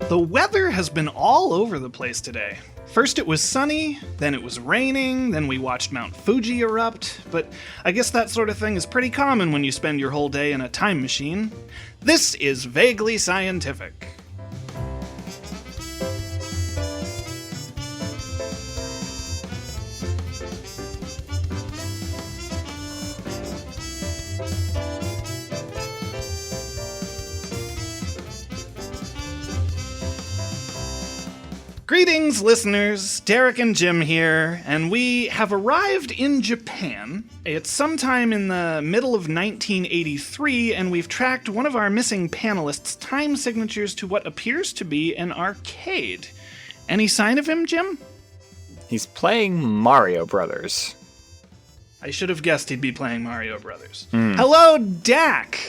The weather has been all over the place today. First it was sunny, then it was raining, then we watched Mount Fuji erupt, but I guess that sort of thing is pretty common when you spend your whole day in a time machine. This is Vaguely Scientific. Greetings, listeners. Derek and Jim here, and we have arrived in Japan. It's sometime in the middle of 1983, and we've tracked one of our missing panelists' time signatures to what appears to be an arcade. Any sign of him, Jim? He's playing Mario Brothers. I should have guessed he'd be playing Mario Brothers. Hello, Dak!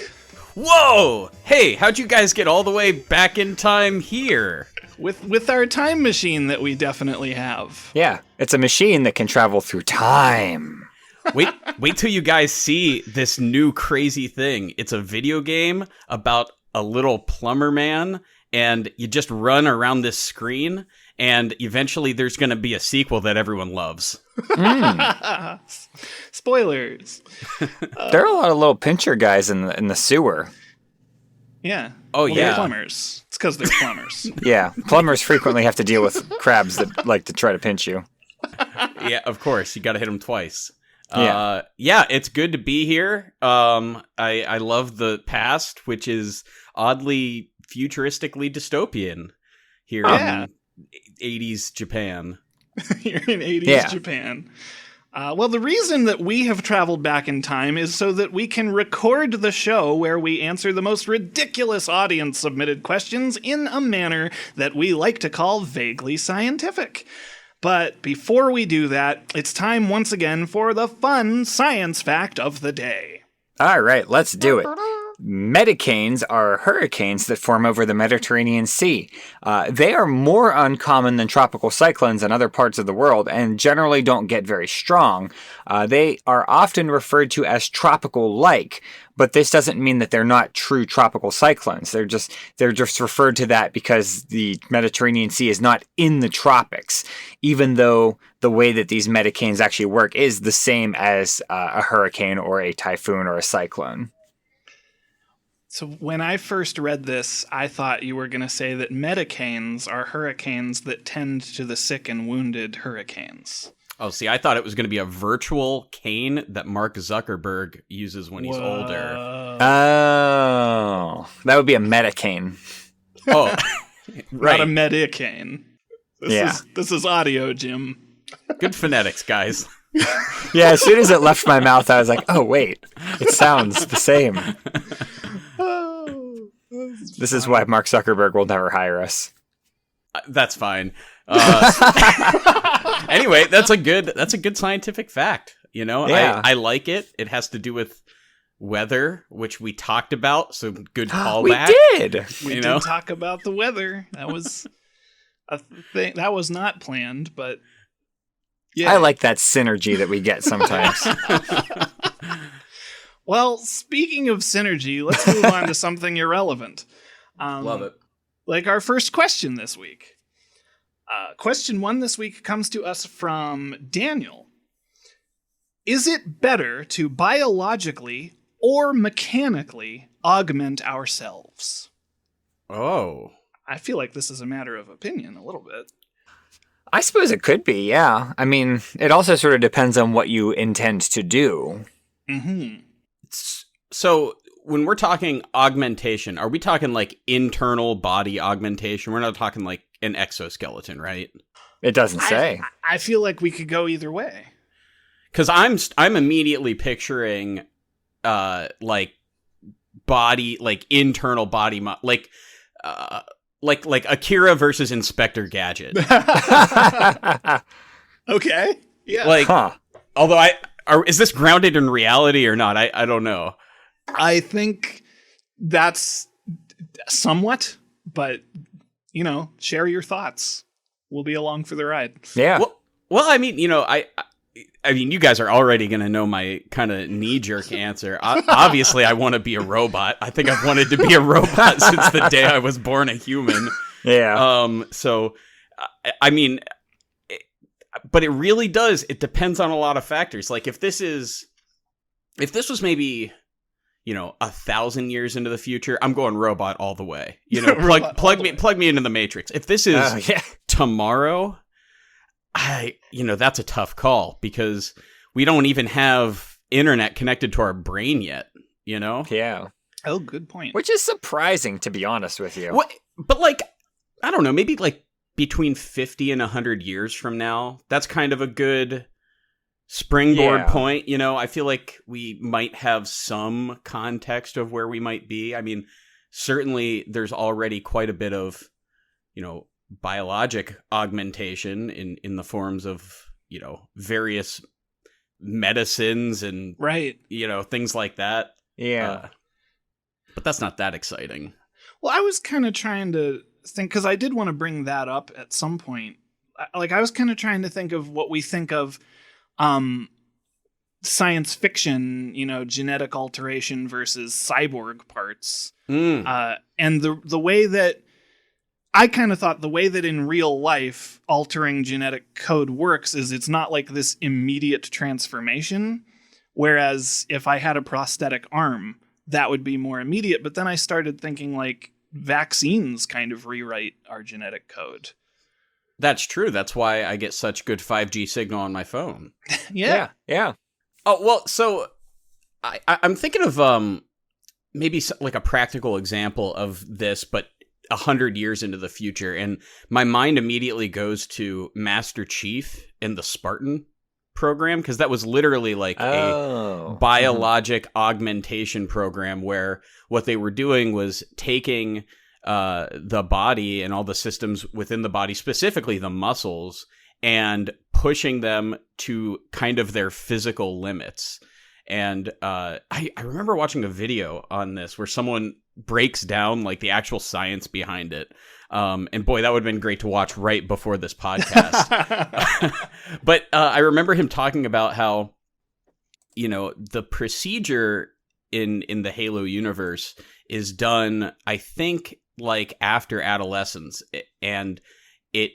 Whoa! Hey, how'd you guys get all the way back in time here? With our time machine that we definitely have. Yeah, it's a machine that can travel through time. Wait till you guys see this new crazy thing. It's a video game about a little plumber man, and you just run around this screen, and eventually there's going to be a sequel that everyone loves. Spoilers. There are a lot of little pincher guys in the sewer. Yeah. Oh, well, yeah. They're plumbers. It's because they're plumbers. Yeah, plumbers frequently have to deal with crabs that like to try to pinch you. Yeah, of course. You got to hit them twice. Yeah. Yeah, it's good to be here. I love the past, which is oddly futuristically dystopian here in 80s Japan. Here in 80s Japan. Well, the reason that we have traveled back in time is so that we can record the show where we answer the most ridiculous audience-submitted questions in a manner that we like to call vaguely scientific. But before we do that, it's time once again for the fun science fact of the day. All right, let's do it. Metacanes are hurricanes that form over the Mediterranean Sea. They are more uncommon than tropical cyclones in other parts of the world and generally don't get very strong. They are often referred to as tropical-like, but this doesn't mean that they're not true tropical cyclones. They're just referred to that because the Mediterranean Sea is not in the tropics, even though the way that these metacanes actually work is the same as a hurricane or a typhoon or a cyclone. So when I first read this, I thought you were going to say that metacanes are hurricanes that tend to the sick and wounded hurricanes. Oh, see, I thought it was going to be a virtual cane that Mark Zuckerberg uses when he's older. Oh, that would be a metacane. Oh, right. Not a medicane. This is audio, Jim. Good phonetics, guys. Yeah, as soon as it left my mouth, I was like, oh, wait, it sounds the same. This is why Mark Zuckerberg will never hire us. That's fine. Anyway, that's a good scientific fact. You know, yeah. I like it. It has to do with weather, which we talked about. So good callback. We did. We did talk about the weather. That was a thing. That was not planned, but yeah. I like that synergy that we get sometimes. Well, speaking of synergy, let's move on to something irrelevant. Love it. Like our first question this week. Question 1 this week comes to us from Daniel. Is it better to biologically or mechanically augment ourselves? Oh. I feel like this is a matter of opinion a little bit. I suppose it could be, yeah. I mean, it also sort of depends on what you intend to do. Mm-hmm. So when we're talking augmentation, are we talking like internal body augmentation? We're not talking like an exoskeleton, right? It doesn't say. I feel like we could go either way. Because I'm immediately picturing like body, like internal body, like Akira versus Inspector Gadget. Okay. Yeah. Like, although is this grounded in reality or not? I don't know. I think that's somewhat, but, you know, share your thoughts. We'll be along for the ride. Yeah. Well, I mean, you know, I mean, you guys are already going to know my kind of knee-jerk answer. Obviously, I want to be a robot. I think I've wanted to be a robot since the day I was born a human. Yeah. So, I mean, but it really does. It depends on a lot of factors. Like if this was maybe, 1,000 years into the future, I'm going robot all the way. Plug me into the Matrix. If this is tomorrow, that's a tough call because we don't even have internet connected to our brain yet. Yeah. Oh, good point. Which is surprising, to be honest with you. But I don't know, maybe between 50 and 100 years from now, that's kind of a good springboard point. I feel like we might have some context of where we might be. I mean, certainly there's already quite a bit of, biologic augmentation in the forms of, various medicines and, things like that. Yeah. But that's not that exciting. Well, I was kind of trying to think, because I did want to bring that up at some point. I was kind of trying to think of what we think of science fiction, genetic alteration versus cyborg parts. And the way that I kind of thought the way that in real life altering genetic code works is it's not like this immediate transformation. Whereas if I had a prosthetic arm, that would be more immediate. But then I started thinking like vaccines kind of rewrite our genetic code. That's true. That's why I get such good 5G signal on my phone. Yeah. Oh, well, so I'm thinking of maybe like a practical example of this, but 100 years into the future. And my mind immediately goes to Master Chief and the Spartan program, because that was literally like a biologic augmentation program where what they were doing was taking the body and all the systems within the body, specifically the muscles, and pushing them to kind of their physical limits. And I remember watching a video on this where someone breaks down like the actual science behind it. And boy, that would have been great to watch right before this podcast. But I remember him talking about how, the procedure in the Halo universe is done, I think, like after adolescence, and it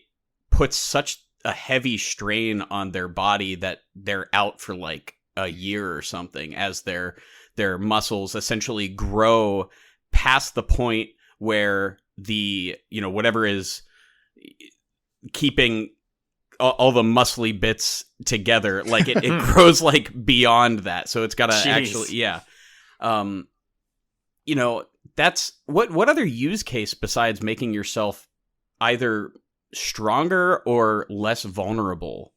puts such a heavy strain on their body that they're out for like a year or something as their muscles essentially grow past the point where the, whatever is keeping all the muscly bits together, like it grows like beyond that. So it's got to actually, that's what other use case besides making yourself either stronger or less vulnerable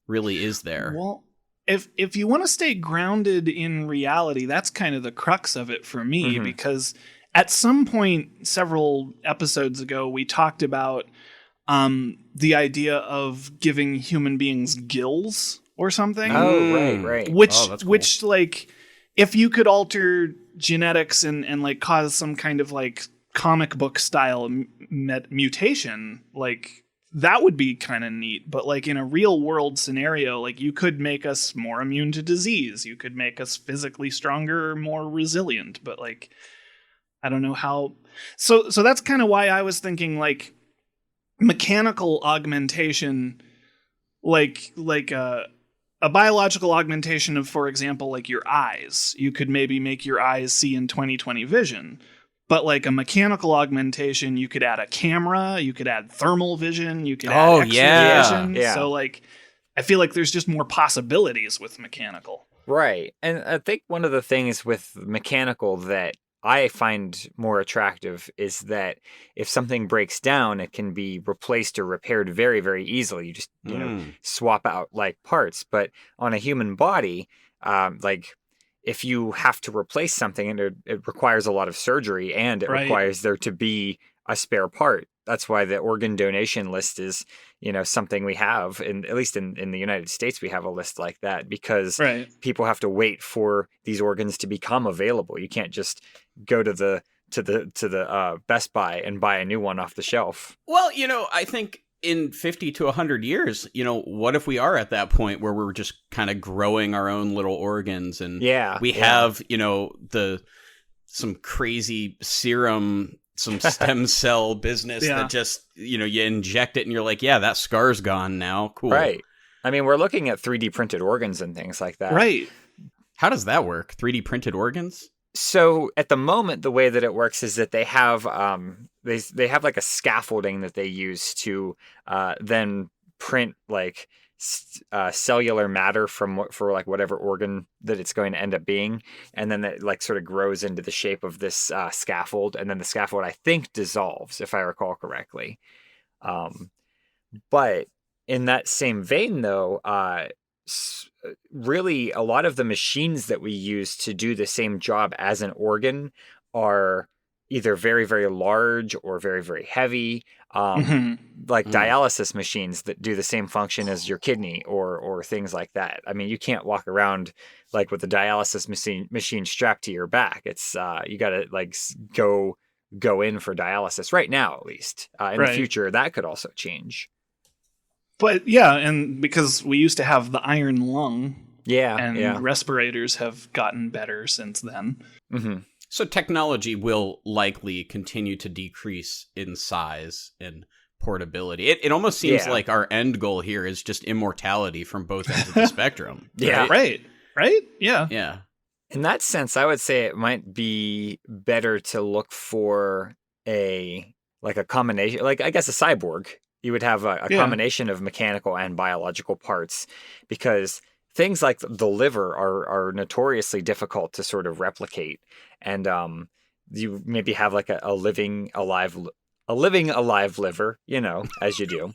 really is there? Well, if you want to stay grounded in reality, that's kind of the crux of it for me, because at some point several episodes ago, we talked about the idea of giving human beings gills or something. Oh, right. Which like, if you could alter genetics and like cause some kind of like comic book style mutation, like that would be kind of neat. But like in a real world scenario, like you could make us more immune to disease. You could make us physically stronger or more resilient. But like, I don't know how. So that's kind of why I was thinking like mechanical augmentation, like a biological augmentation of, for example, like your eyes. You could maybe make your eyes see in 20/20 vision. But like a mechanical augmentation, you could add a camera, you could add thermal vision, you could add X-ray vision. Yeah. So like, I feel like there's just more possibilities with mechanical. Right. And I think one of the things with mechanical that I find more attractive is that if something breaks down, it can be replaced or repaired very, very easily. You just, swap out like parts. But on a human body, like if you have to replace something, and it requires a lot of surgery, and it requires there to be a spare part. That's why the organ donation list is, something we have, at least in the United States, we have a list like that because people have to wait for these organs to become available. You can't just go to the Best Buy and buy a new one off the shelf. Well, I think in 50 to 100 years, what if we are at that point where we're just kind of growing our own little organs, and we have, some crazy serum some stem cell business that just, you inject it and you're like, yeah, that scar's gone now. Cool. Right. I mean, we're looking at 3D printed organs and things like that. Right. How does that work? 3D printed organs? So at the moment, the way that it works is that they have they have like a scaffolding that they use to then print like cellular matter for like whatever organ that it's going to end up being, and then it like sort of grows into the shape of this scaffold, and then the scaffold I think dissolves, if I recall correctly. But in that same vein, though, really a lot of the machines that we use to do the same job as an organ are either very, very large or very, very heavy, like dialysis machines that do the same function as your kidney or things like that. I mean, you can't walk around like with a dialysis machine strapped to your back. It's you got to like go in for dialysis right now, at least. In the future, that could also change. But yeah, and because we used to have the iron lung, and respirators have gotten better since then. Mm-hmm. So technology will likely continue to decrease in size and portability. It almost seems like our end goal here is just immortality from both ends of the spectrum. Right? Yeah. Yeah. In that sense, I would say it might be better to look for a combination, like I guess a cyborg. You would have a combination of mechanical and biological parts, because things like the liver are notoriously difficult to sort of replicate. And you maybe have like a living alive liver, as you do.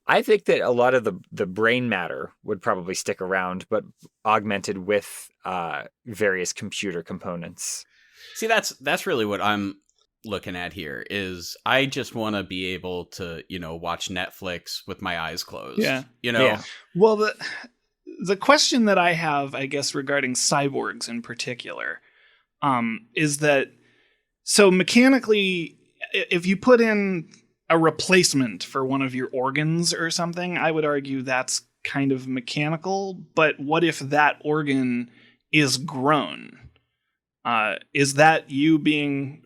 I think that a lot of the brain matter would probably stick around, but augmented with various computer components. See, that's really what I'm looking at here. Is I just want to be able to, watch Netflix with my eyes closed. Yeah. Yeah. Well, the question that I have, I guess, regarding cyborgs in particular, is that so mechanically, if you put in a replacement for one of your organs or something, I would argue that's kind of mechanical. But what if that organ is grown? Is that you being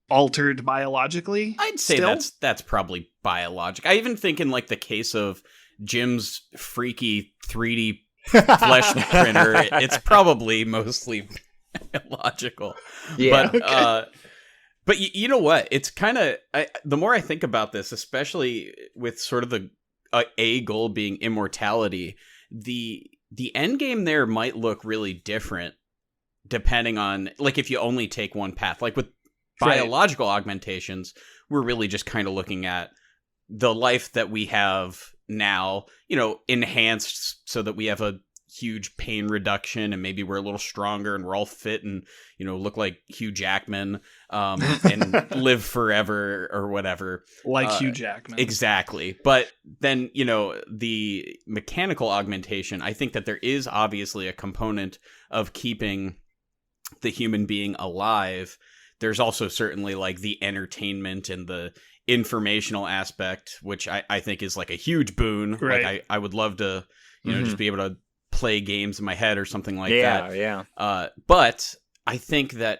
altered biologically? I'd say still? that's probably biologic. I even think in like the case of Jim's freaky 3D flesh printer, it's probably mostly biological. Yeah. But you know what? It's kind of the more I think about this, especially with sort of the a goal being immortality, the end game there might look really different depending on like if you only take one path. Like with biological augmentations, we're really just kind of looking at the life that we have now, enhanced so that we have a huge pain reduction and maybe we're a little stronger and we're all fit and, look like Hugh Jackman and live forever or whatever. Like Hugh Jackman. Exactly. But then, the mechanical augmentation, I think that there is obviously a component of keeping the human being alive. There's also certainly like the entertainment and the informational aspect, which I think is like a huge boon. Right. Like I would love to, just be able to play games in my head or something like that. Yeah. But I think that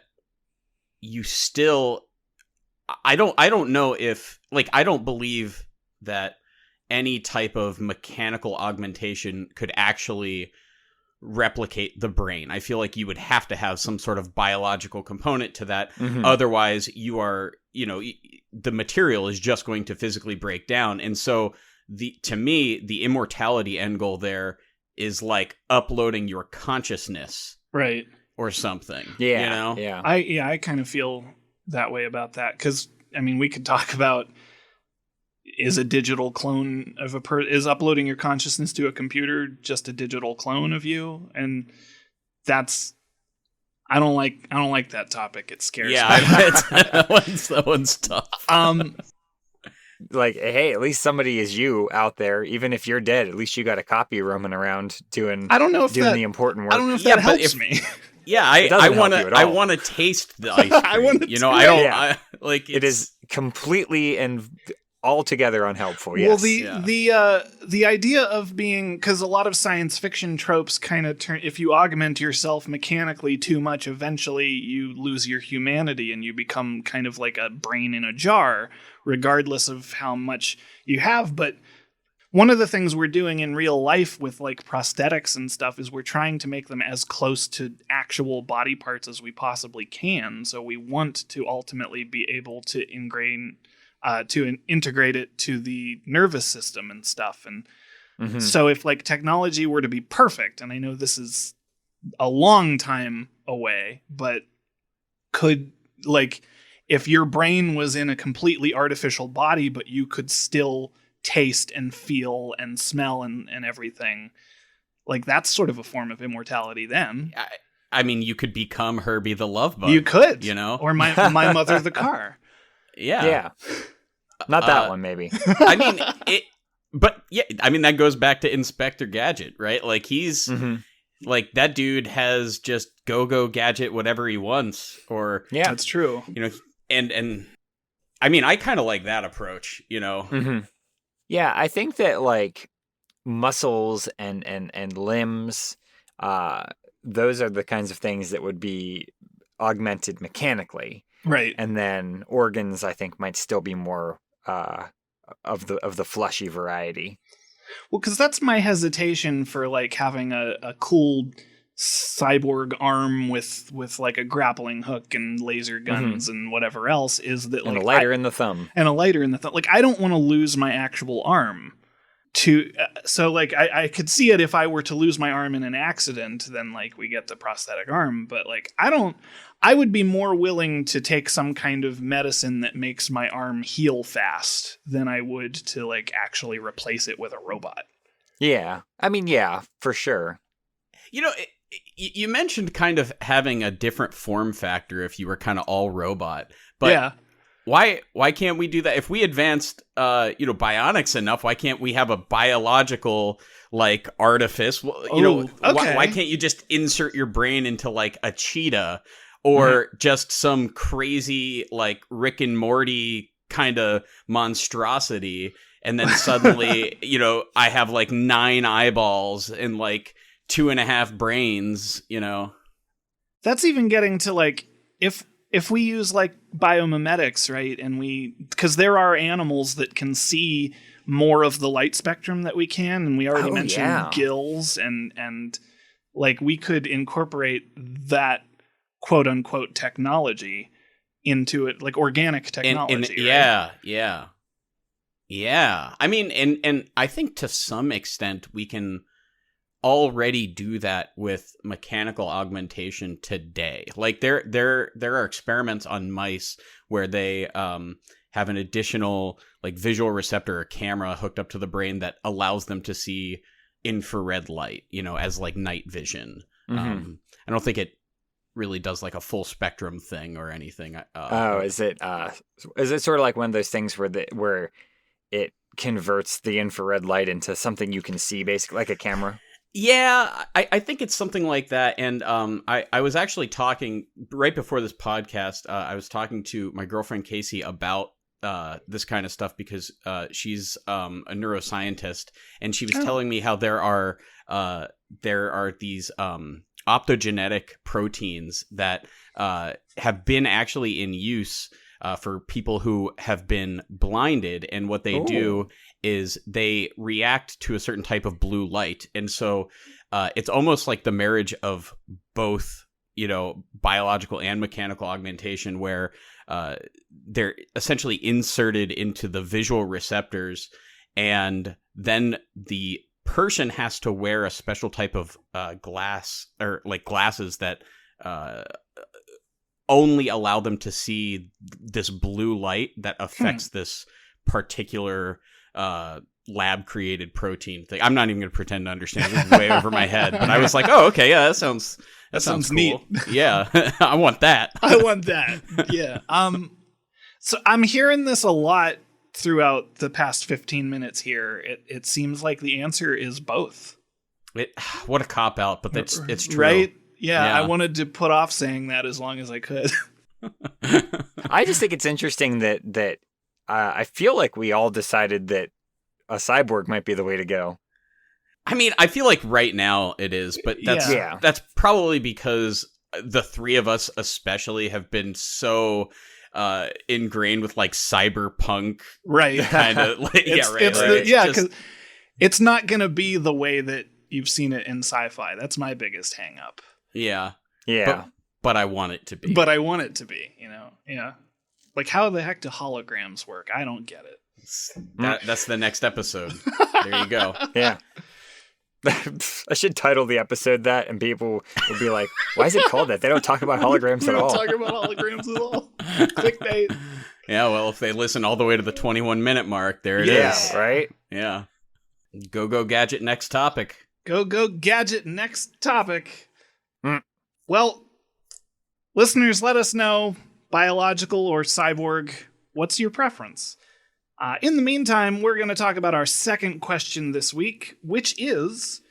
you still, I don't know if, like, I don't believe that any type of mechanical augmentation could actually replicate the brain. I feel like you would have to have some sort of biological component to that. Otherwise you are, the material is just going to physically break down. And so to me, the immortality end goal there is like uploading your consciousness. Right. Or something. Yeah. Yeah. I kind of feel that way about that. 'Cause I mean, we could talk about, is a digital clone of is uploading your consciousness to a computer just a digital clone of you? And that's, I don't like that topic. It scares me. That one's tough. Like, hey, at least somebody is you out there. Even if you're dead, at least you got a copy roaming around doing. I don't know if doing the important work. I don't know if that helps me. Yeah, I want to taste the ice cream. I want to. I don't. It is completely and altogether unhelpful. Well, Yes. the idea of being, because a lot of science fiction tropes kind of turn, if you augment yourself mechanically too much, eventually you lose your humanity and you become kind of like a brain in a jar, regardless of how much you have. But one of the things we're doing in real life with like prosthetics and stuff is we're trying to make them as close to actual body parts as we possibly can. So we want to ultimately be able to integrate it to the nervous system and stuff. And so if like technology were to be perfect, and I know this is a long time away, but could, like, if your brain was in a completely artificial body, but you could still taste and feel and smell and everything, like, that's sort of a form of immortality then. I mean, you could become Herbie the Love Bug. You could, you know, or my mother the car. Yeah. Not that one, maybe. I mean, but yeah, I mean, that goes back to Inspector Gadget, right? Like, he's like, that dude has just go Gadget whatever he wants, or yeah, that's true. You know, and I mean, I kind of like that approach, you know. Yeah, I think that like muscles and limbs, those are the kinds of things that would be augmented mechanically. Right. And then organs, I think, might still be more of the fleshy variety. Well, because that's my hesitation for like having a cool cyborg arm with like a grappling hook and laser guns and whatever else, is that like and a lighter in the thumb. And a lighter in the thumb. Like, I don't want to lose my actual arm. So like I could see it if I were to lose my arm in an accident, then like we get the prosthetic arm. But like I would be more willing to take some kind of medicine that makes my arm heal fast than I would to like actually replace it with a robot. Yeah, I mean, yeah, for sure. You know, you mentioned kind of having a different form factor if you were kind of all robot, but yeah. Why can't we do that? If we advanced, bionics enough, why can't we have a biological, like, artifice? Why can't you just insert your brain into, like, a cheetah or just some crazy, like, Rick and Morty kind of monstrosity, and then suddenly, I have, like, 9 eyeballs and, like, 2.5 brains, That's even getting to, like, if we use like biomimetics, right, and because there are animals that can see more of the light spectrum that we can, and we already mentioned gills, and like we could incorporate that quote unquote technology into it, like organic technology. Right? Yeah. I mean, and I think to some extent we can already do that with mechanical augmentation today. Like there are experiments on mice where they have an additional like visual receptor or camera hooked up to the brain that allows them to see infrared light, as like night vision. I don't think it really does like a full spectrum thing or anything. Is it sort of like one of those things where it converts the infrared light into something you can see, basically like a camera? Yeah, I think it's something like that. And I was actually talking right before this podcast. I was talking to my girlfriend Casey about this kind of stuff because she's a neuroscientist, and she was telling me how there are these optogenetic proteins that have been actually in use for people who have been blinded, and what they do is they react to a certain type of blue light. And so it's almost like the marriage of both, biological and mechanical augmentation, where they're essentially inserted into the visual receptors, and then the person has to wear a special type of glass, or like glasses that only allow them to see this blue light that affects this particular lab created protein thing. I'm not even going to pretend to understand. This is way over my head, but I was like, oh, okay. Yeah, that sounds cool. Neat. Yeah. I want that. Yeah. So I'm hearing this a lot throughout the past 15 minutes here. It seems like the answer is both. What a cop out, but it's true. Right? Yeah. I wanted to put off saying that as long as I could. I just think it's interesting that I feel like we all decided that a cyborg might be the way to go. I mean, I feel like right now it is, but that's probably because the three of us especially have been so ingrained with like cyberpunk, right? Kind of like because it's not going to be the way that you've seen it in sci-fi. That's my biggest hang up. Yeah. But I want it to be. Yeah. Like, how the heck do holograms work? I don't get it. That's the next episode. There you go. Yeah. I should title the episode that, and people would be like, why is it called that? They don't talk about holograms at all. They don't talk about holograms at all. Clickbait. Yeah, well, if they listen all the way to the 21-minute mark, there it is. Yeah, right? Yeah. Go, Gadget, next topic. Go, Gadget, next topic. Well, listeners, let us know, biological or cyborg, what's your preference? In the meantime, we're going to talk about our second question this week, which is,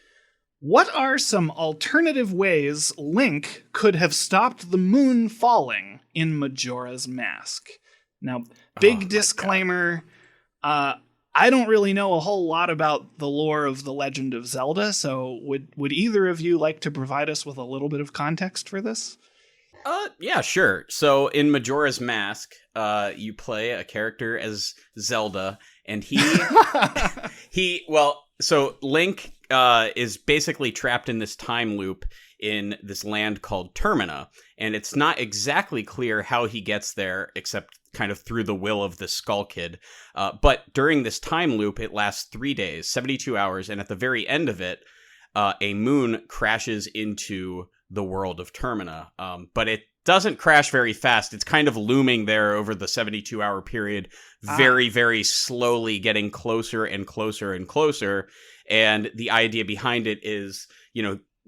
what are some alternative ways Link could have stopped the moon falling in Majora's Mask? Now, big disclaimer, I don't really know a whole lot about the lore of The Legend of Zelda, so would either of you like to provide us with a little bit of context for this? Yeah, sure. So in Majora's Mask, you play a character as Zelda, and so Link is basically trapped in this time loop in this land called Termina, and it's not exactly clear how he gets there, except kind of through the will of the Skull Kid. But during this time loop, it lasts 3 days, 72 hours, and at the very end of it, a moon crashes into the world of Termina. But it doesn't crash very fast. It's kind of looming there over the 72-hour period, very, very slowly getting closer and closer and closer. And the idea behind it is,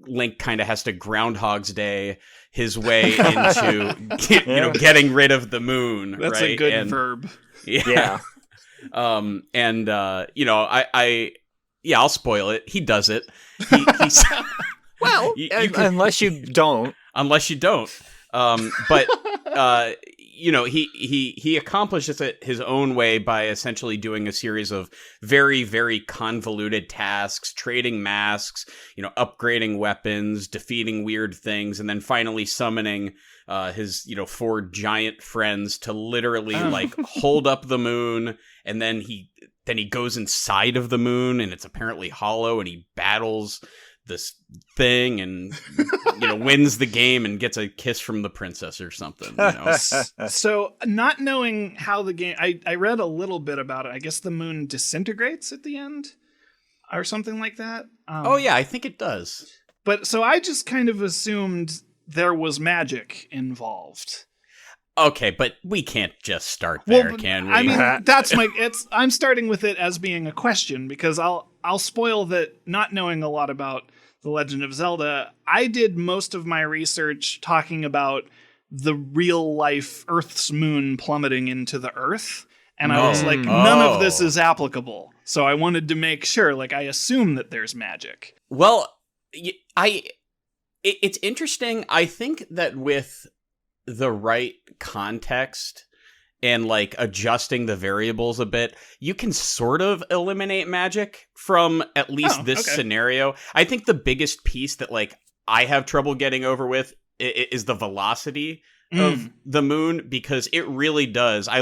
Link kind of has to Groundhog's Day his way into getting rid of the moon. That's right? a good verb. Yeah. I'll spoil it. He does it. He's well, unless you don't. He accomplishes it his own way by essentially doing a series of very, very convoluted tasks, trading masks, upgrading weapons, defeating weird things, and then finally summoning his, 4 giant friends to literally hold up the moon, and then he goes inside of the moon, and it's apparently hollow, and he battles this thing and wins the game and gets a kiss from the princess or something. So not knowing how the game, I read a little bit about it. I guess the moon disintegrates at the end or something like that. I think it does. But so I just kind of assumed there was magic involved. Okay, but we can't just start there, can we? I mean, I'm starting with it as being a question, because I'll spoil that not knowing a lot about The Legend of Zelda, I did most of my research talking about the real life Earth's moon plummeting into the Earth. And I was like, none of this is applicable. So I wanted to make sure, I assume that there's magic. Well, it's interesting. I think that with the right context and adjusting the variables a bit, you can sort of eliminate magic from at least this scenario. I think the biggest piece that I have trouble getting over with is the velocity of the moon, because it really does. I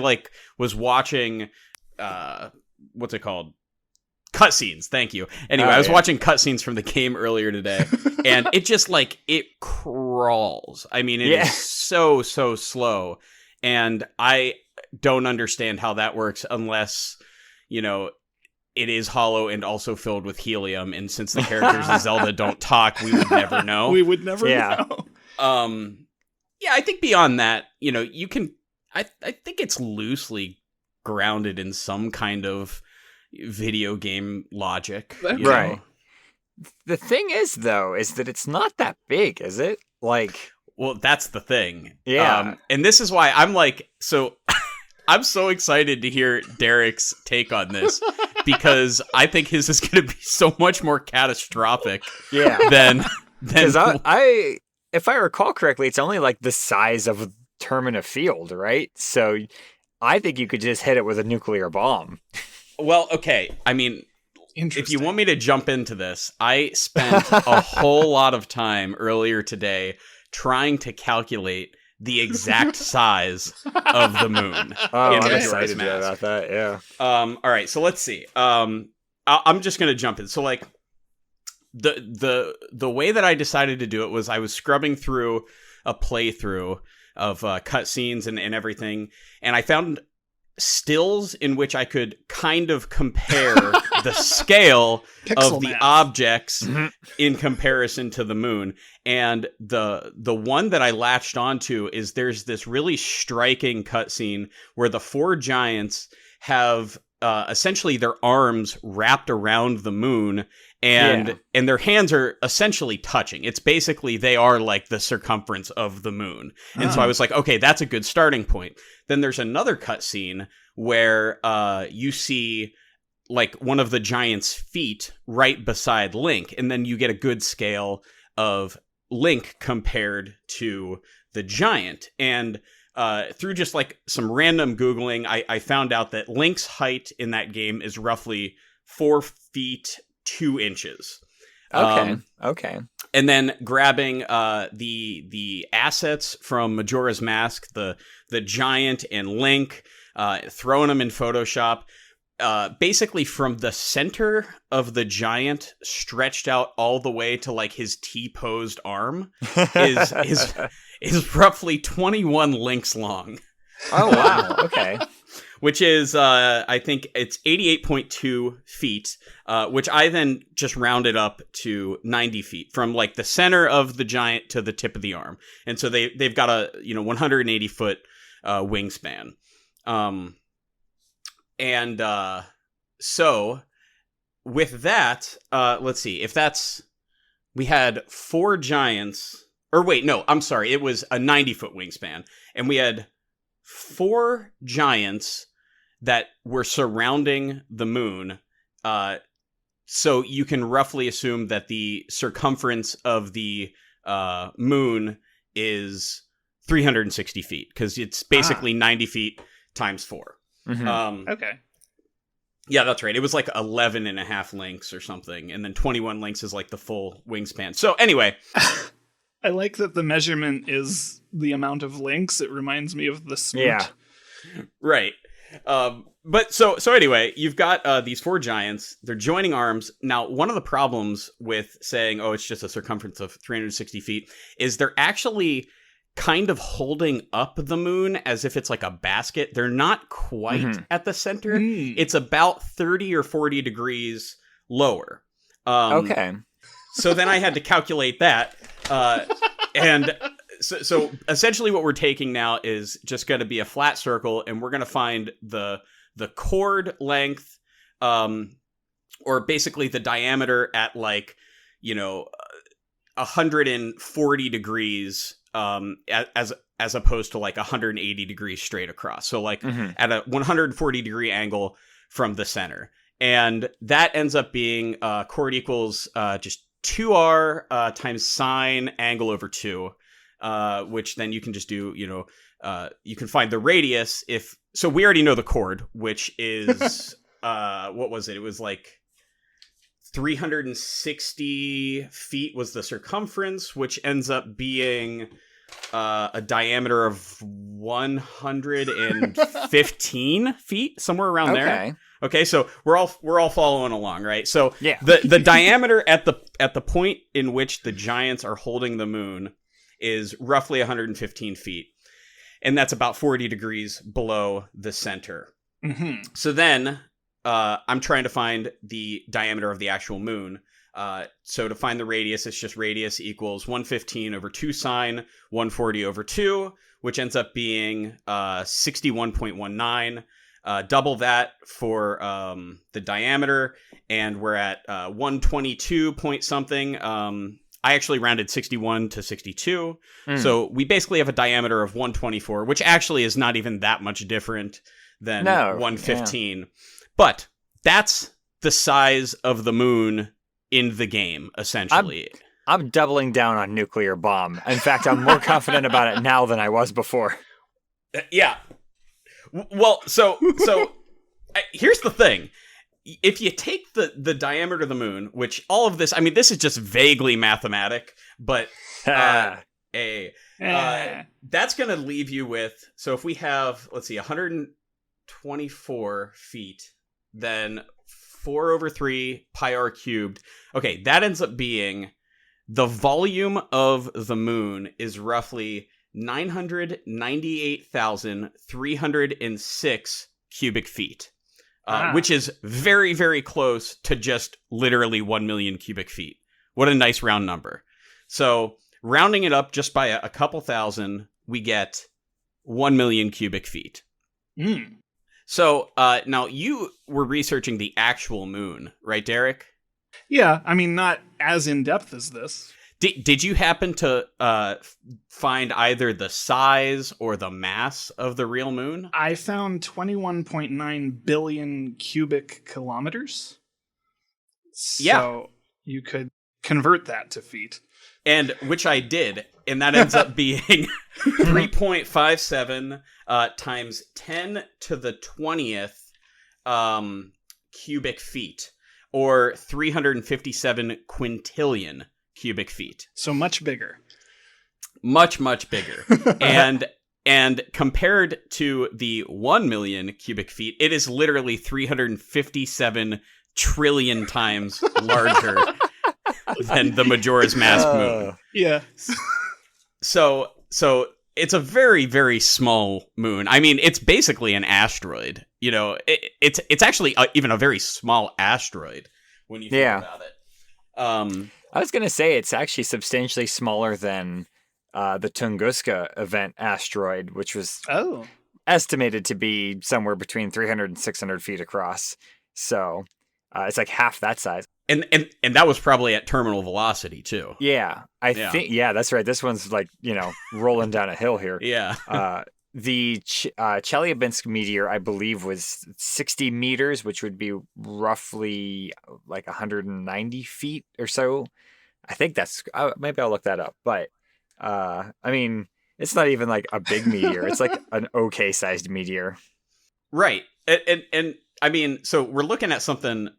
was watching what's it called? Cutscenes, thank you. Anyway, I was watching cutscenes from the game earlier today, and it just it crawls. I mean, it is so slow, and I don't understand how that works unless, it is hollow and also filled with helium, and since the characters in Zelda don't talk, we would never know. We would never know. I think beyond that, you can, I think it's loosely grounded in some kind of video game logic. Right. The thing is, though, is that it's not that big, is it? Well, that's the thing. Yeah. And this is why I'm I'm so excited to hear Derek's take on this, because I think his is going to be so much more catastrophic than if I recall correctly, it's only the size of Termina Field, right? So I think you could just hit it with a nuclear bomb. Well, okay. I mean, if Interesting. you want me to jump into this, I spent a whole lot of time earlier today trying to calculate the exact size of the moon. Oh, in I'm Majora's excited Mask. about that, yeah. All right, so let's see. I'm just gonna jump in. So like the way that I decided to do it was I was scrubbing through a playthrough of cutscenes and everything, and I found stills in which I could kind of compare the scale Pixel of the math. objects in comparison to the moon. And the one that I latched onto is there's this really striking cutscene where the four giants have essentially their arms wrapped around the moon, and their hands are essentially touching. It's basically they are like the circumference of the moon. And so I was like, okay, that's a good starting point. Then there's another cutscene where you see like one of the giant's feet right beside Link, and then you get a good scale of Link compared to the giant. And through just like some random Googling, I found out that Link's height in that game is roughly 4 feet 2 inches. Okay. And then grabbing the assets from Majora's Mask, the giant and Link, throwing them in Photoshop. Basically from the center of the giant stretched out all the way to like his T-posed arm is roughly 21 links long. Oh, wow. Okay. Which is, I think it's 88.2 feet, which I then just rounded up to 90 feet from like the center of the giant to the tip of the arm. And so they've got a 180 foot wingspan. So with that, let's see if we had 4 giants, or wait, no, I'm sorry. It was a 90-foot wingspan, and we had 4 giants that were surrounding the moon. So you can roughly assume that the circumference of the moon is 360 feet, because it's basically 90 feet times 4. Mm-hmm. Okay. Yeah, that's right. It was like 11 and a half links or something, and then 21 links is like the full wingspan. So anyway, I like that the measurement is the amount of links. It reminds me of the smoot. Yeah. right. But so anyway, you've got these 4 giants. They're joining arms. Now, one of the problems with saying, oh, it's just a circumference of 360 feet is they're actually kind of holding up the moon as if it's like a basket. They're not quite at the center. It's about 30 or 40 degrees lower. Okay. So then I had to calculate that. And so essentially what we're taking now is just going to be a flat circle, and we're going to find the chord length, or basically the diameter at like, 140 degrees, as opposed to like 180 degrees straight across. So like at a 140 degree angle from the center. And that ends up being chord equals just 2r times sine angle over 2, which then you can just do, you can find the radius so we already know the chord, which is, what was it? It was like 360 feet was the circumference, which ends up being a diameter of 115 feet, somewhere around there. Okay, so we're all following along, right? So yeah. the diameter at the point in which the giants are holding the moon is roughly 115 feet, and that's about 40 degrees below the center. So then I'm trying to find the diameter of the actual moon. So to find the radius, it's just radius equals 115 over 2 sine 140 over 2, which ends up being 61.19. Double that for the diameter, and we're at 122 point something. I actually rounded 61 to 62. So we basically have a diameter of 124, which actually is not even that much different than 115. Yeah. But that's the size of the moon in the game, essentially. I'm doubling down on nuclear bomb. In fact, I'm more confident about it now than I was before. Yeah. Well, so here's the thing. If you take the diameter of the moon, which all of this, I mean, this is just vaguely mathematic, but that's going to leave you with, so if we have, let's see, 124 feet, then 4 over 3 pi r cubed. Okay, that ends up being the volume of the moon is roughly 998,306 cubic feet. Which is very, very close to just literally 1 million cubic feet. What a nice round number. So rounding it up just by a couple thousand, we get 1 million cubic feet. Mm. So now you were researching the actual moon, right, Derek? Yeah, I mean, not as in-depth as this. Did you happen to find either the size or the mass of the real moon? I found 21.9 billion cubic kilometers. So you could convert that to feet. And which I did, and that ends up being 3.57 times 10 to the 20th cubic feet, or 357 quintillion cubic feet. So much bigger. Much, much bigger. And compared to the 1 million cubic feet, it is literally 357 trillion times larger than the Majora's Mask moon. Yeah. So it's a very, very small moon. I mean, it's basically an asteroid. You know, it's actually even a very small asteroid when you think about it. I was going to say it's actually substantially smaller than the Tunguska event asteroid, which was estimated to be somewhere between 300 and 600 feet across. So it's like half that size. And that was probably at terminal velocity, too. Yeah, I think, that's right. This one's like, rolling down a hill here. Yeah. The Chelyabinsk meteor, I believe, was 60 meters, which would be roughly like 190 feet or so. I think that's, maybe I'll look that up. But, I mean, it's not even like a big meteor. It's like an okay-sized meteor. Right. And I mean, so we're looking at something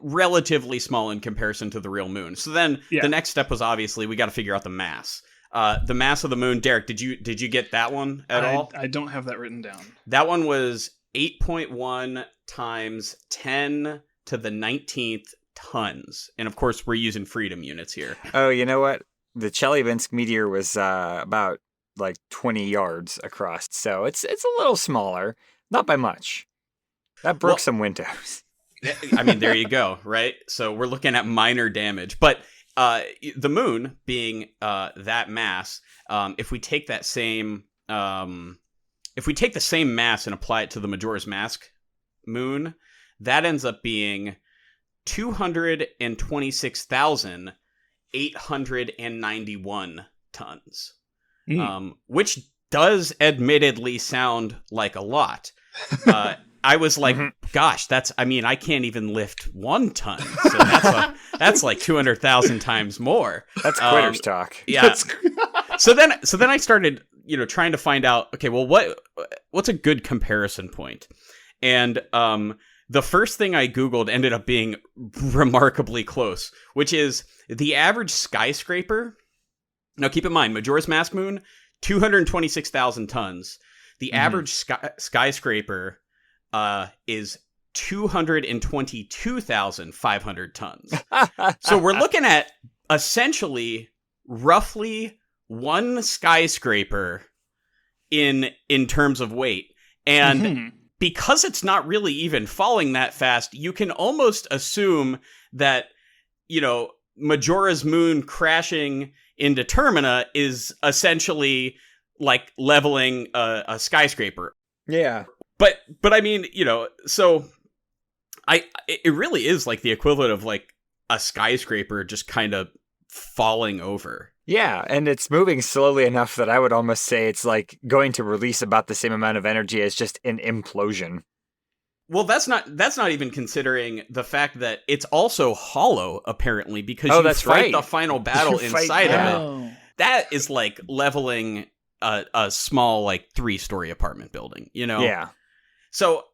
relatively small in comparison to the real moon. So then the next step was obviously we got to figure out the mass. The mass of the moon. Derek, did you get that one at all? I don't have that written down. That one was 8.1 times 10 to the 19th tons. And of course, we're using freedom units here. Oh, you know what? The Chelyabinsk meteor was about like 20 yards across. So it's a little smaller, not by much. That broke some windows. I mean, there you go, right? So we're looking at minor damage. But the moon being that mass, if we take the same mass and apply it to the Majora's Mask moon, that ends up being 226,891 tons, which does admittedly sound like a lot. I was like, gosh, I can't even lift 1 ton. So that's like 200,000 times more. That's quitter's talk. Yeah. So then I started, trying to find out, okay, well, what's a good comparison point? And the first thing I Googled ended up being remarkably close, which is the average skyscraper. Now, keep in mind, Majora's Mask moon, 226,000 tons. The average skyscraper is 222,500 tons. So we're looking at essentially roughly one skyscraper in terms of weight. And because it's not really even falling that fast, you can almost assume that, Majora's moon crashing into Termina is essentially like leveling a skyscraper. Yeah. But I mean, so it really is like the equivalent of like a skyscraper just kind of falling over. Yeah, and it's moving slowly enough that I would almost say it's like going to release about the same amount of energy as just an implosion. Well, that's not even considering the fact that it's also hollow, apparently, because you fight the final battle inside of it. That is like leveling a small like 3-story apartment building, you know? Yeah. So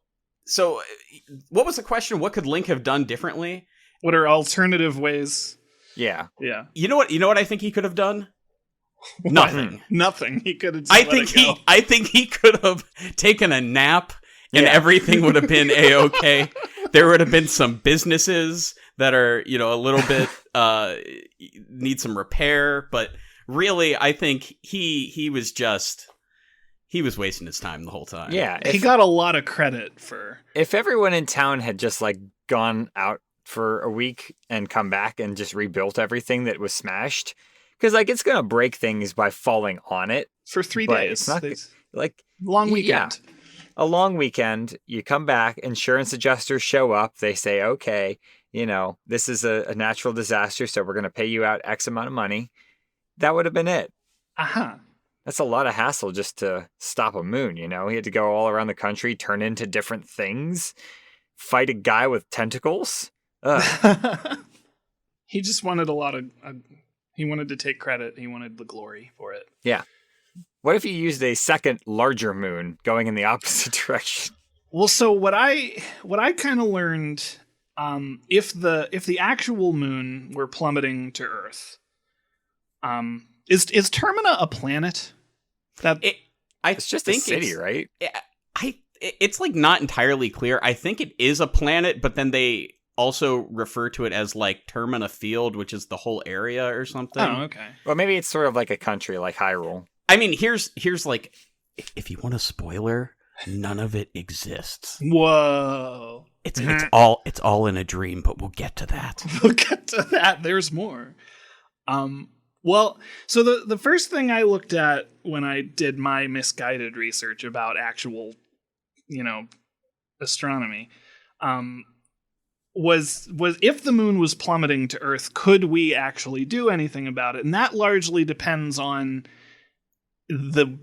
what was the question? What could Link have done differently? What are alternative ways? Yeah. Yeah. You know what I think he could have done? Nothing. Nothing. He could have I think he could have taken a nap and everything would have been A-okay. There would have been some businesses that are, you know, a little bit need some repair, but really I think he was wasting his time the whole time. Yeah. He got a lot of credit for... If everyone in town had just like gone out for a week and come back and just rebuilt everything that was smashed, because like it's gonna break things by falling on it for 3 but days. It's not like long weekend. Yeah, a long weekend. You come back, insurance adjusters show up. They say, okay, you know, this is a natural disaster, so we're gonna pay you out X amount of money. That would have been it. That's a lot of hassle just to stop a moon. You know, he had to go all around the country, turn into different things, fight a guy with tentacles. He just wanted a lot of... he wanted to take credit. He wanted the glory for it. Yeah. What if you used a second larger moon going in the opposite direction? Well, so what I kind of learned, if the actual moon were plummeting to Earth, is Termina a planet? It's just a city, right? It's like not entirely clear. I think it is a planet, but then they also refer to it as like Termina Field, which is the whole area or something. Oh, okay. Well, maybe it's sort of like a country, like Hyrule. I mean, here's like, if you want a spoiler, none of it exists. Whoa. It's all in a dream, but we'll get to that. We'll get to that. There's more. Well, so the first thing I looked at when I did my misguided research about actual, you know, astronomy, was if the moon was plummeting to Earth, could we actually do anything about it? And that largely depends on the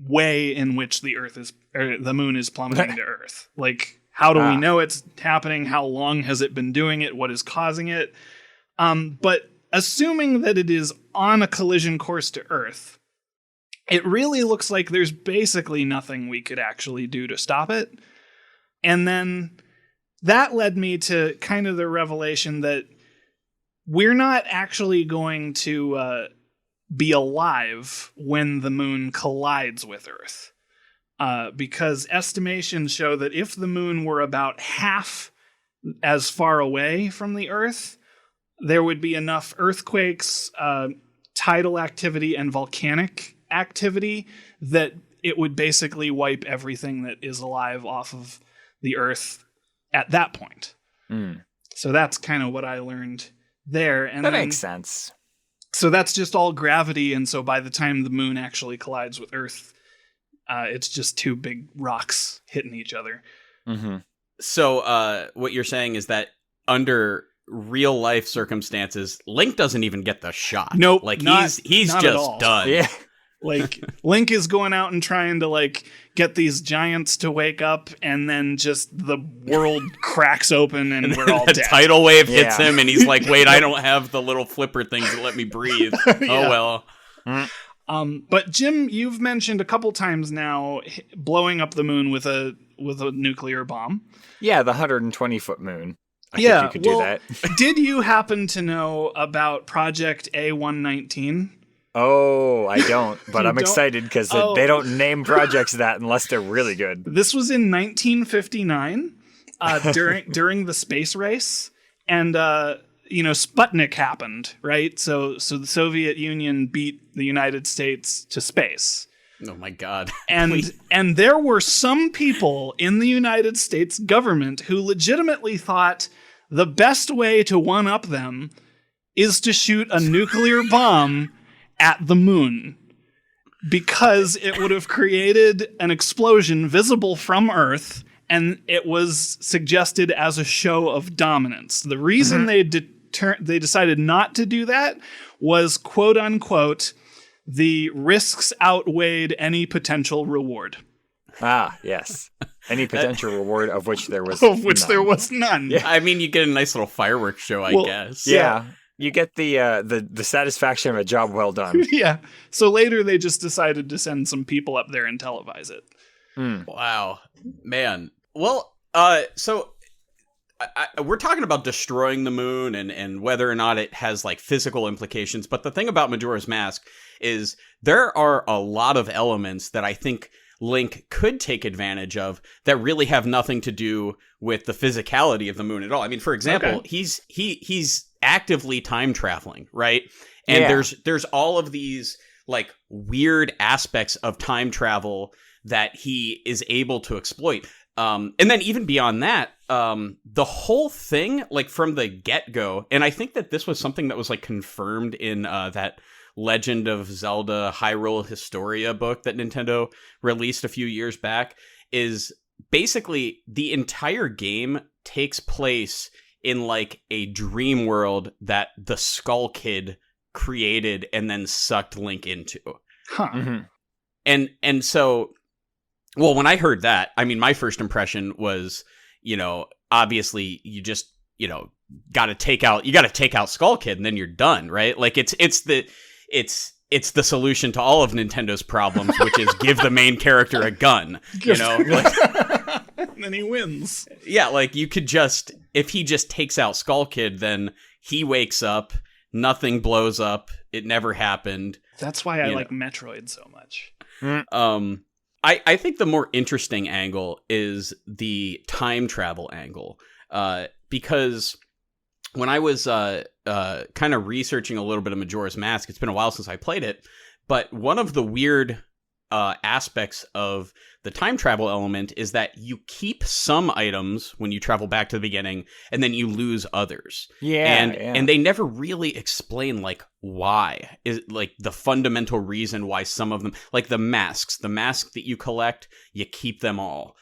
way in which the moon is plummeting to Earth. Like, how do we know it's happening? How long has it been doing it? What is causing it? But assuming that it is on a collision course to Earth, it really looks like there's basically nothing we could actually do to stop it. And then that led me to kind of the revelation that we're not actually going to be alive when the moon collides with Earth. Because estimations show that if the moon were about half as far away from the Earth, there would be enough earthquakes, tidal activity, and volcanic activity that it would basically wipe everything that is alive off of the Earth at that point. So that's kind of what I learned there. And that makes sense. So that's just all gravity, and so by the time the moon actually collides with Earth, it's just two big rocks hitting each other. Mm-hmm. So what you're saying is that under real life circumstances, Link doesn't even get the shot. Nope. Like he's just done. Yeah. Like Link is going out and trying to like get these giants to wake up, and then just the world cracks open and we're all dead. Tidal wave hits him and he's like, wait, I don't have the little flipper things that let me breathe. Oh well. But Jim, you've mentioned a couple times now blowing up the moon with a nuclear bomb. Yeah, the 120-foot moon. I think you could do that. Did you happen to know about Project A119? Oh, I don't, but I'm excited because they don't name projects that unless they're really good. This was in 1959 during the space race, and Sputnik happened, right? So the Soviet Union beat the United States to space. Oh my God. And there were some people in the United States government who legitimately thought the best way to one-up them is to shoot a nuclear bomb at the moon, because it would have created an explosion visible from Earth, and it was suggested as a show of dominance. The reason they decided not to do that was, quote unquote, the risks outweighed any potential reward. Ah, yes. Any potential reward of which there was there was none. Yeah. I mean, you get a nice little fireworks show, I guess. Yeah. You get the satisfaction of a job well done. Yeah. So later they just decided to send some people up there and televise it. Wow, man. Well, so we're talking about destroying the moon and whether or not it has like physical implications. But the thing about Majora's Mask is there are a lot of elements that I think Link could take advantage of that really have nothing to do with the physicality of the moon at all. I mean, for example, he's actively time traveling, right? And there's all of these like weird aspects of time travel that he is able to exploit. And then even beyond that, the whole thing, like from the get-go, and I think that this was something that was like confirmed in that Legend of Zelda Hyrule Historia book that Nintendo released a few years back, is basically the entire game takes place in like a dream world that the Skull Kid created and then sucked Link into. Huh. Mm-hmm. And so, well, when I heard that, I mean, my first impression was, obviously you just, got to take out Skull Kid and then you're done, right? Like it's the solution to all of Nintendo's problems, which is give the main character a gun, And then he wins. Yeah, like you could if he just takes out Skull Kid, then he wakes up, nothing blows up, it never happened. That's why I like Metroid so much. I think the more interesting angle is the time travel angle, because when I was kind of researching a little bit of Majora's Mask, it's been a while since I played it, but one of the weird aspects of the time travel element is that you keep some items when you travel back to the beginning, and then you lose others. And they never really explain like why, is like the fundamental reason why some of them, like the masks that you collect, you keep them all.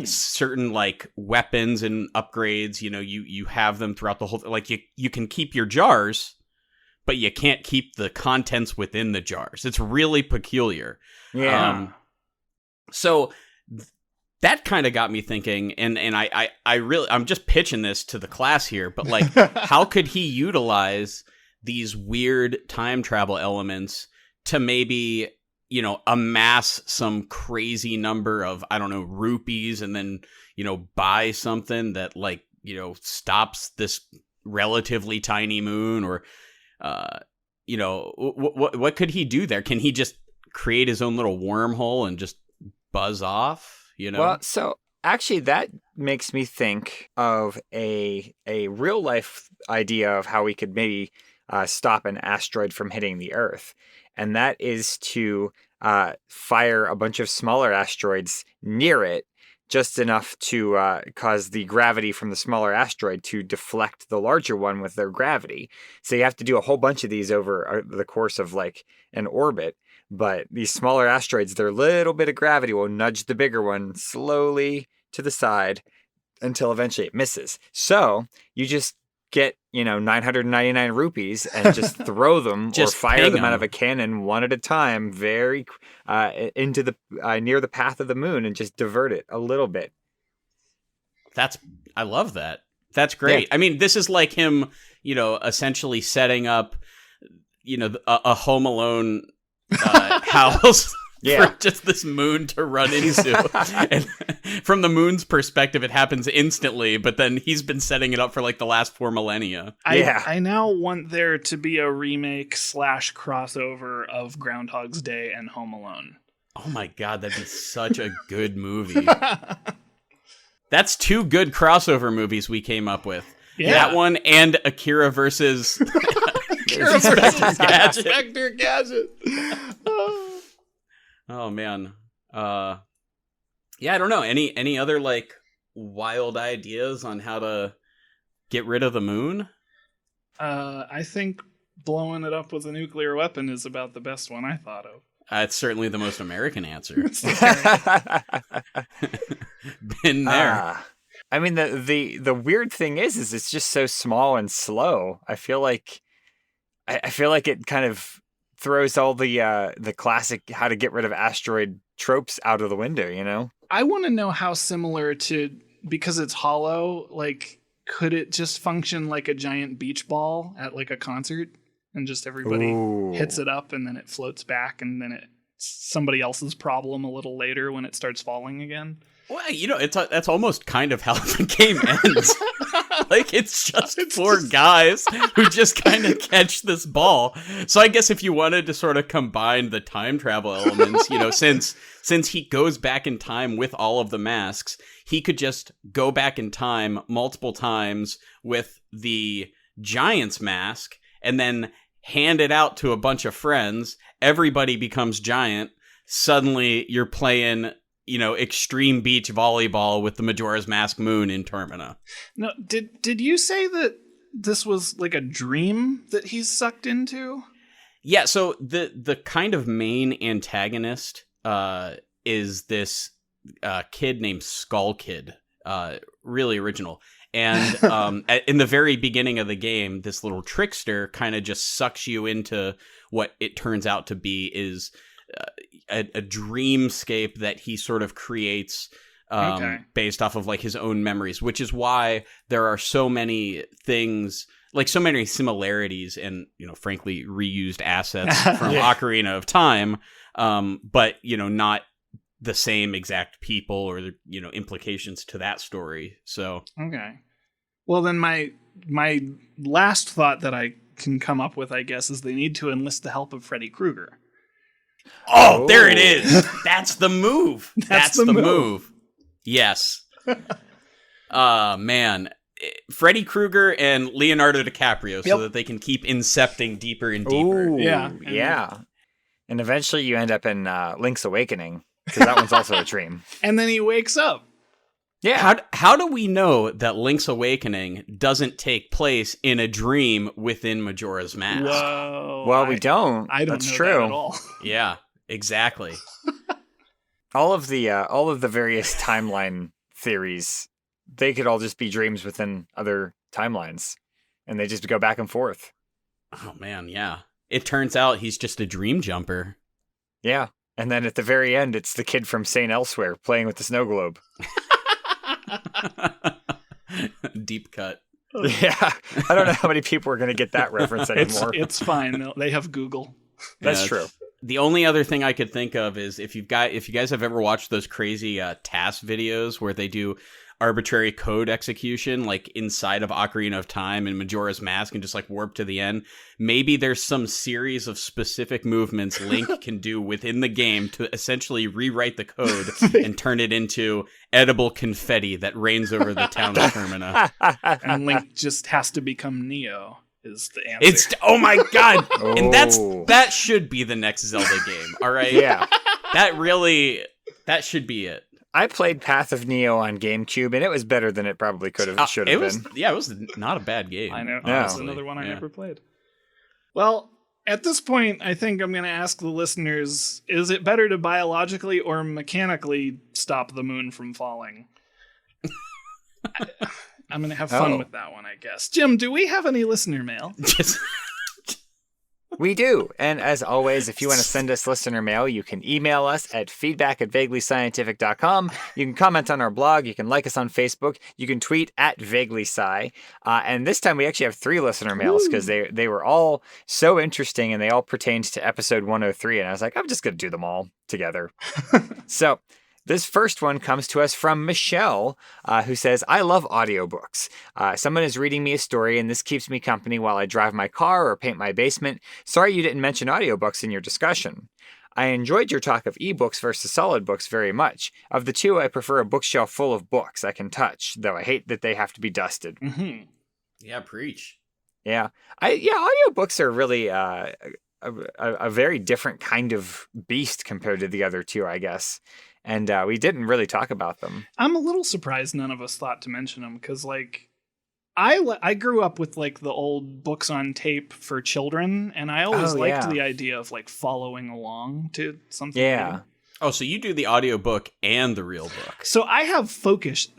Certain like weapons and upgrades, you have them throughout the whole, like you can keep your jars, but you can't keep the contents within the jars. It's really peculiar. So that kind of got me thinking, and I'm just pitching this to the class here, but like, how could he utilize these weird time travel elements to maybe, amass some crazy number of, I don't know, rupees, and then, buy something that like, stops this relatively tiny moon, or, what could he do there? Can he just create his own little wormhole and just buzz off, Well, so actually that makes me think of a real life idea of how we could maybe stop an asteroid from hitting the Earth. And that is to fire a bunch of smaller asteroids near it, just enough to cause the gravity from the smaller asteroid to deflect the larger one with their gravity. So you have to do a whole bunch of these over the course of like an orbit. But these smaller asteroids, their little bit of gravity will nudge the bigger one slowly to the side until eventually it misses. So you just get, 999 rupees and just throw them or fire them out of a cannon one at a time, very into the near the path of the moon, and just divert it a little bit. I love that. That's great. Yeah. I mean, this is like him, essentially setting up, a Home Alone house for just this moon to run into. And from the moon's perspective, it happens instantly, but then he's been setting it up for like the last 4 millennia. I now want there to be a remake / crossover of Groundhog's Day and Home Alone. Oh my God, that'd be such a good movie. That's 2 good crossover movies we came up with. Yeah. That one and Akira versus Inspector Gadget. Oh man. I don't know. Any other like wild ideas on how to get rid of the moon? I think blowing it up with a nuclear weapon is about the best one I thought of. It's certainly the most American answer. Been there. I mean, the weird thing is it's just so small and slow. I feel like it kind of throws all the classic how to get rid of asteroid tropes out of the window, I want to know how similar to, because it's hollow, like, could it just function like a giant beach ball at like a concert, and just everybody hits it up and then it floats back, and then it's somebody else's problem a little later when it starts falling again? Well, that's almost kind of how the game ends. Like, it's just four guys who just kind of catch this ball. So I guess if you wanted to sort of combine the time travel elements, since he goes back in time with all of the masks, he could just go back in time multiple times with the Giant's mask and then hand it out to a bunch of friends. Everybody becomes Giant. Suddenly you're playing, extreme beach volleyball with the Majora's Mask moon in Termina. No, did you say that this was like a dream that he's sucked into? Yeah, so the kind of main antagonist is this kid named Skull Kid. Really original. And in the very beginning of the game, this little trickster kind of just sucks you into what it turns out to be is a dreamscape that he sort of creates based off of like his own memories, which is why there are so many things, like so many similarities and, frankly, reused assets from Ocarina of Time, but, not the same exact people or, implications to that story. So. Okay. Well, then my last thought that I can come up with, I guess, is they need to enlist the help of Freddy Krueger. Oh, there it is. That's the move. That's the move. Yes. Man. Freddie Krueger and Leonardo DiCaprio so that they can keep incepting deeper and deeper. Ooh, yeah. And eventually you end up in Link's Awakening, because that one's also a dream. And then he wakes up. Yeah. How do we know that Link's Awakening doesn't take place in a dream within Majora's Mask? Whoa. Well, we don't. I don't That's know true. that at all. Yeah, exactly. All of the various timeline theories, they could all just be dreams within other timelines, and they just go back and forth. Oh man, yeah. It turns out he's just a dream jumper. Yeah, and then at the very end, it's the kid from St. Elsewhere playing with the snow globe. Deep cut. Yeah, I don't know how many people are going to get that reference anymore. It's fine. They have Google. That's true. The only other thing I could think of is if you guys have ever watched those crazy TAS videos where they do arbitrary code execution, like inside of Ocarina of Time and Majora's Mask, and just like warp to the end. Maybe there's some series of specific movements Link can do within the game to essentially rewrite the code and turn it into edible confetti that rains over the town of Termina. And Link just has to become Neo. Is the answer. Oh my god! And that should be the next Zelda game, alright? Yeah. That should be it. I played Path of Neo on GameCube, and it was better than it probably should have been. Yeah, it was not a bad game. I know. That's another one I never played. Well, at this point, I think I'm going to ask the listeners, is it better to biologically or mechanically stop the moon from falling? I'm going to have fun with that one, I guess. Jim, do we have any listener mail? We do. And as always, if you want to send us listener mail, you can email us at feedback@vaguelyscientific.com. You can comment on our blog. You can like us on Facebook. You can tweet @vaguelysci. And this time we actually have 3 listener mails because they were all so interesting and they all pertained to episode 103. And I was like, I'm just going to do them all together. So this first one comes to us from Michelle, who says, I love audiobooks. Someone is reading me a story, and this keeps me company while I drive my car or paint my basement. Sorry you didn't mention audiobooks in your discussion. I enjoyed your talk of ebooks versus solid books very much. Of the two, I prefer a bookshelf full of books I can touch, though I hate that they have to be dusted. Mm-hmm. Yeah, preach. Yeah. Audiobooks are really a very different kind of beast compared to the other two, I guess. And we didn't really talk about them. I'm a little surprised none of us thought to mention them because, like, I grew up with like the old books on tape for children, and I always liked the idea of like following along to something. Yeah. New. Oh, so you do the audiobook and the real book. So I have focus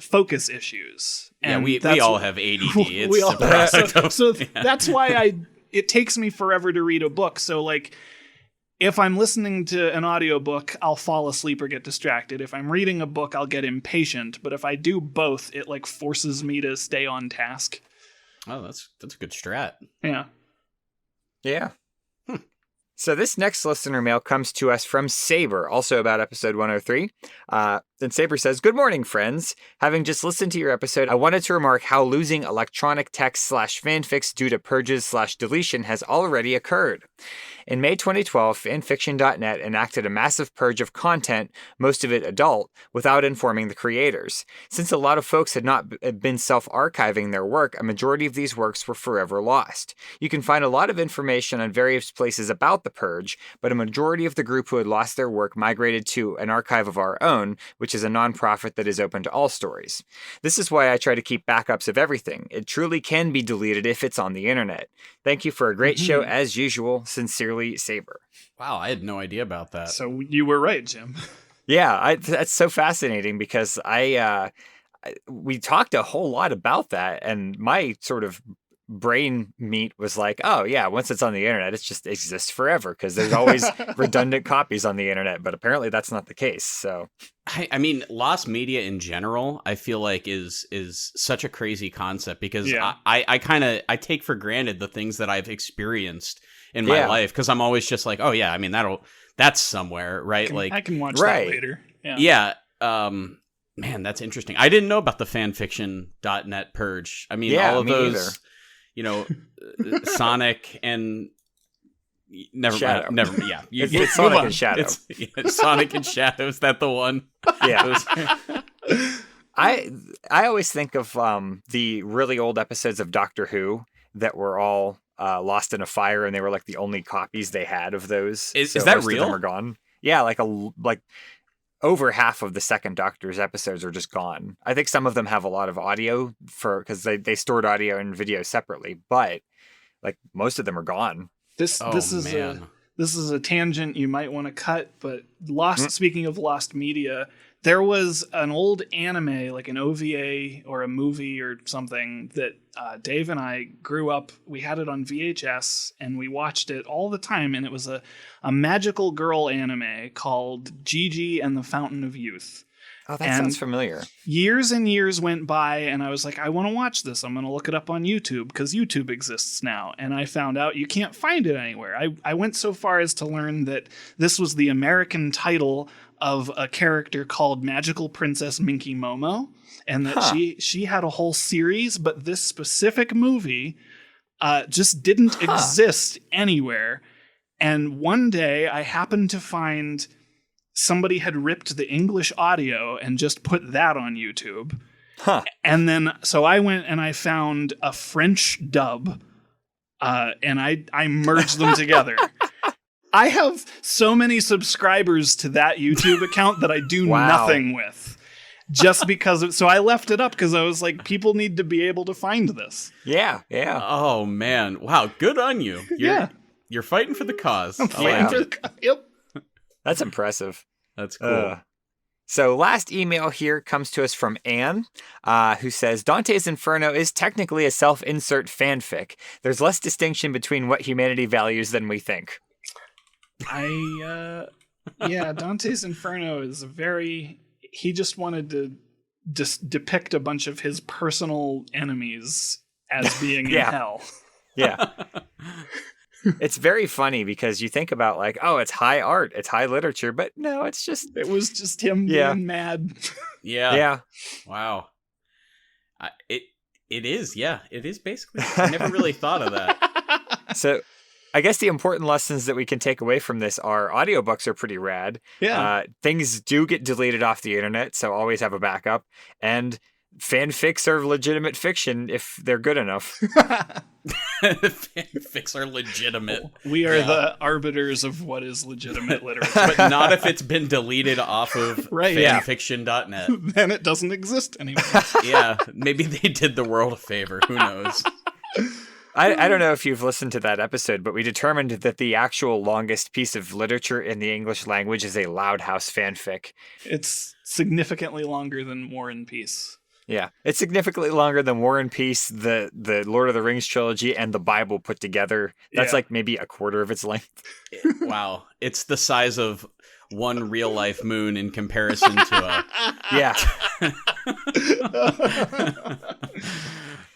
issues. And we all have ADD. It's we all have. So that's why it takes me forever to read a book. So like if I'm listening to an audiobook, I'll fall asleep or get distracted. If I'm reading a book, I'll get impatient. But if I do both, it like forces me to stay on task. Oh, that's a good strat. Yeah. Yeah. So this next listener mail comes to us from Saber, also about episode 103. And Saber says, "Good morning, friends. Having just listened to your episode, I wanted to remark how losing electronic text / fanfics due to purges / deletion has already occurred. In May 2012, fanfiction.net enacted a massive purge of content, most of it adult, without informing the creators. Since a lot of folks had not been self-archiving their work, a majority of these works were forever lost. You can find a lot of information on various places about the purge, but a majority of the group who had lost their work migrated to an archive of our own, which is a nonprofit that is open to all stories. This is why I try to keep backups of everything. It truly can be deleted if it's on the internet. Thank you for a great show as usual. Sincerely, Saber." Wow, I had no idea about that. So you were right, Jim. Yeah, that's so fascinating because we talked a whole lot about that, and my sort of brain meat was like, oh yeah, once it's on the internet, it just exists forever because there's always redundant copies on the internet. But apparently that's not the case. So I mean, lost media in general, I feel like is such a crazy concept because I take for granted the things that I've experienced in my life because I'm always just like, oh yeah, I mean that's somewhere, right? I can watch that later. Yeah. Man, that's interesting. I didn't know about the fanfiction.net purge. I mean, all of those, Sonic and Shadow. It's Sonic and Shadow. Sonic and Shadow. Is that the one? Yeah. I always think of the really old episodes of Doctor Who that were all lost in a fire, and they were like the only copies they had of those. Is that most real? Of them are gone. Yeah, like over half of the second Doctor's episodes are just gone. I think some of them have a lot of audio because they stored audio and video separately, but like most of them are gone. This is a tangent you might want to cut, but speaking of lost media, there was an old anime, like an OVA or a movie or something that Dave and I grew up. We had it on VHS and we watched it all the time. And it was a magical girl anime called Gigi and the Fountain of Youth. Oh, that sounds familiar. Years and years went by and I was like, I want to watch this. I'm going to look it up on YouTube because YouTube exists now. And I found out you can't find it anywhere. I went so far as to learn that this was the American title of a character called Magical Princess Minky Momo, and that she had a whole series, but this specific movie just didn't exist anywhere. And one day I happened to find somebody had ripped the English audio and just put that on YouTube. And then so I went and I found a French dub, and I merged them together. I have so many subscribers to that YouTube account that I do nothing with just because so I left it up because I was like, people need to be able to find this. Yeah. Oh man. Wow. Good on you. You're fighting for the cause. Yep. That's impressive. That's cool. So last email here comes to us from Anne, who says, Dante's Inferno is technically a self-insert fanfic. There's less distinction between what humanity values than we think. Dante's Inferno is he just wanted to depict a bunch of his personal enemies as being in hell. Yeah. It's very funny because you think about like, oh, it's high art, it's high literature, but no, it was just him being mad. Yeah. Wow. It is. Yeah, it is basically. I never really thought of that. So I guess the important lessons that we can take away from this are audiobooks are pretty rad. Yeah. Things do get deleted off the internet, so always have a backup. And fanfics are legitimate fiction if they're good enough. Fanfics are legitimate. We are the arbiters of what is legitimate literature. But not if it's been deleted off of fanfiction.net. Then it doesn't exist anymore. Yeah, maybe they did the world a favor. Who knows? I don't know if you've listened to that episode, but we determined that the actual longest piece of literature in the English language is a Loud House fanfic. It's significantly longer than War and Peace. Yeah, it's significantly longer than War and Peace, the Lord of the Rings trilogy, and the Bible put together. That's like maybe a quarter of its length. Wow. It's the size of one real life moon in comparison to a... Yeah.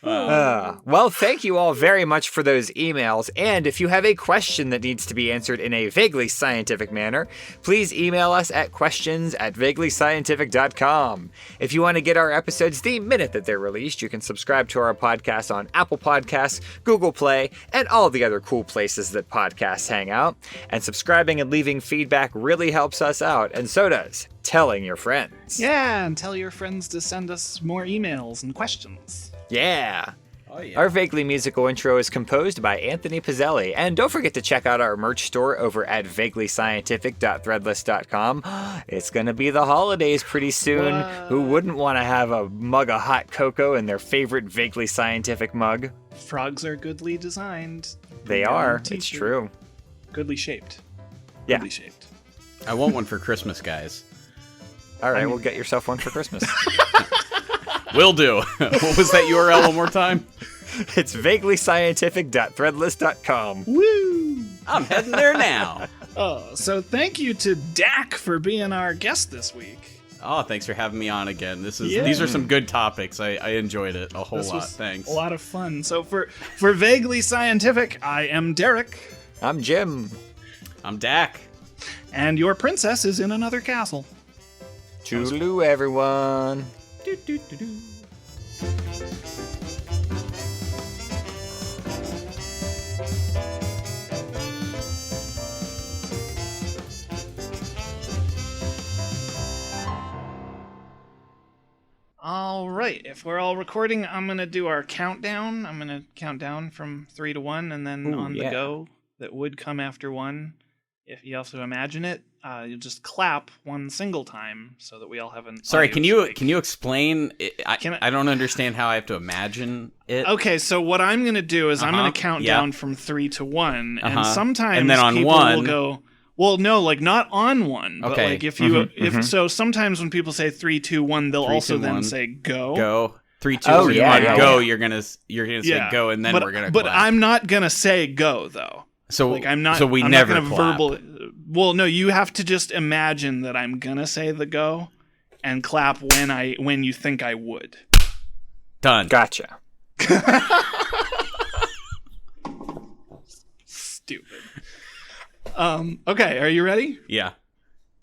Well, thank you all very much for those emails. And if you have a question that needs to be answered in a vaguely scientific manner, please email us at questions@vaguelyscientific.com. If you want to get our episodes the minute that they're released, you can subscribe to our podcast on Apple Podcasts, Google Play, and all the other cool places that podcasts hang out. And subscribing and leaving feedback really helps us out, and so does telling your friends. Yeah, and tell your friends to send us more emails and questions. Yeah. Oh, yeah. Our vaguely musical intro is composed by Anthony Pizzelli, and don't forget to check out our merch store over at vaguelyscientific.threadless.com. It's gonna be the holidays pretty soon. What? Who wouldn't want to have a mug of hot cocoa in their favorite vaguely scientific mug? Frogs are goodly designed. They are. It's true. Goodly shaped. Yeah. Goodly shaped. I want one for Christmas, guys. All right, we'll get yourself one for Christmas. Will do. What was that URL one more time? It's vaguelyscientific.threadless.com. Woo! I'm heading there now. Oh, so thank you to Dak for being our guest this week. Oh, thanks for having me on again. These Yeah. are some good topics. I enjoyed it a whole This lot. was Thanks. a lot of fun. So for Vaguely Scientific, I am Derek, I'm Jim. I'm Dak. and your princess is in another castle. Toodaloo, everyone. All right, if we're all recording, I'm going to do our countdown. I'm going to count down from 3 to 1, and then Ooh, on the yeah. go that would come after 1. If you also imagine it, you'll just clap one single time so that we all have an Sorry, audio can you explain? Can I don't understand how I have to imagine it. Okay, so what I'm going to do is I'm going to count Yep. down from 3 to 1, and sometimes And then on people 1 will go, well, no, like not on 1, but Okay. like if you so sometimes when people say 3, 2, 1, they'll 3, also 2, then 1. say go. Go 3, 2, Oh, 3, yeah, 1. yeah, Go. yeah. You're gonna say go, and then we're gonna. But clap. I'm not gonna say go though. So Like I'm not. So we I'm never not gonna clap. Well, no, you have to just imagine that I'm gonna say the go, and clap when you think I would. Done. Gotcha. Stupid. Okay, are you ready? Yeah.